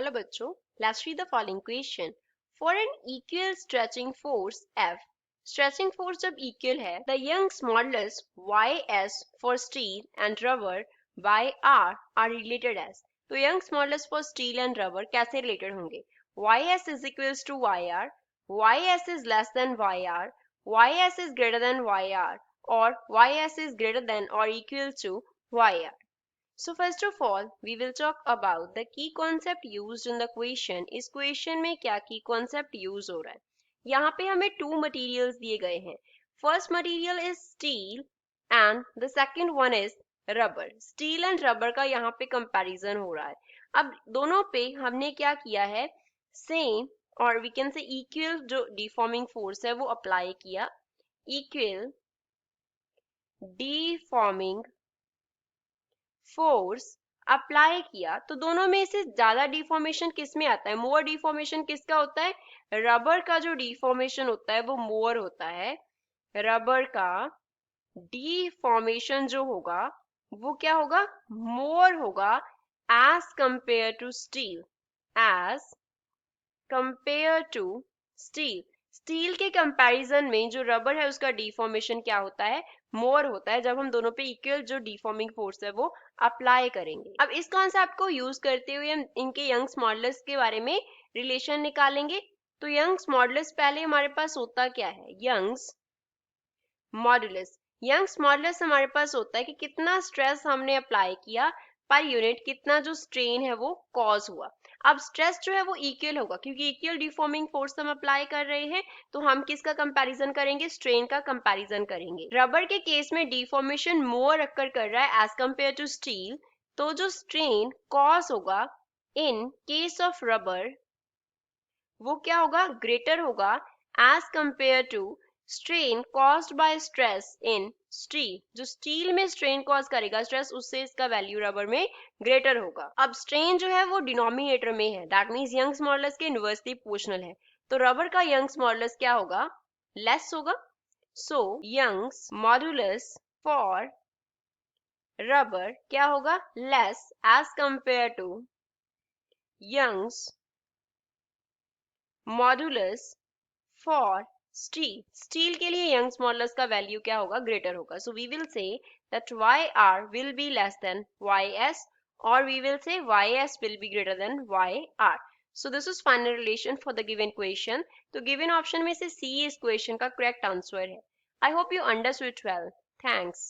Hello बच्चों, let's read the following question. For an equal stretching force F, stretching force जब equal है, the Young's modulus Ys for steel and rubber by R are related as. तो Young's modulus for steel and rubber कैसे related होंगे? Ys is equals to Yr, Ys is less than Yr, Ys is greater than Yr, or Ys is greater than or equal to Yr. So first of all, we will talk about the key concept used in the question. इस question में क्या key concept use हो रहा है? यहाँ पे हमें two materials दिए गए हैं. First material is steel and the second one is rubber. Steel and rubber का यहाँ पे comparison हो रहा है. अब दोनों पे हमने क्या किया है? Same और we can say equal जो deforming force है वो apply किया. Equal deforming फोर्स अप्लाई किया तो दोनों में से ज्यादा डिफॉर्मेशन किस में आता है? मोर डिफॉर्मेशन किसका होता है? रबर का जो डिफॉर्मेशन होता है वो मोर होता है. रबर का डिफॉर्मेशन जो होगा वो क्या होगा? मोर होगा as compare to steel. As compare to steel. Steel के कंपैरिजन में जो रबर है उसका डिफॉर्मेशन क्या होता है? मोर होता है जब हम दोनों पे इक्वल जो डिफॉर्मिंग फोर्स है वो अप्लाई करेंगे. अब इस कॉन्सेप्ट को यूज करते हुए हम इनके यंग्स मॉडुलस के बारे में रिलेशन निकालेंगे. तो यंग्स मॉडुलस पहले हमारे पास होता क्या है? Young's modulus. यंग्स मॉडुलस हमारे पास होता है कि कितना स्ट्रेस हमने अप्लाई किया पर यूनिट, कितना जो स्ट्रेन है वो कॉज हुआ. अब स्ट्रेस जो है वो इक्वल होगा क्योंकि इक्वल डिफॉर्मिंग फोर्स हम अप्लाई कर रहे हैं, तो हम किसका कंपैरिजन करेंगे? स्ट्रेन का कंपैरिजन करेंगे. रबर के केस में डिफॉर्मेशन मोर अकर कर रहा है एज कंपेयर टू स्टील, तो जो स्ट्रेन कॉज होगा इन केस ऑफ रबर वो क्या होगा? ग्रेटर होगा as compare to strain caused by stress in steel. जो स्टील में स्ट्रेन कॉज करेगा स्ट्रेस, उससे इसका वैल्यू रबर में ग्रेटर होगा. अब स्ट्रेन जो है वो डिनोमिनेटर में है, दैट मींस यंग्स मॉडुलस के इनवर्सली प्रोपोर्शनल है, तो रबर का यंग्स मॉडुलस क्या होगा? लेस होगा. So Young's modulus for rubber क्या होगा? Less as compare to Young's modulus for steel. Steel के लिए यंग्स मॉडुलस का वैल्यू क्या होगा? ग्रेटर होगा. So we will say that yr will be less than ys or we will say ys will be greater than yr. So this is final relation for the given question. तो given option में से C इस question का correct answer है. I hope you understood well. Thanks.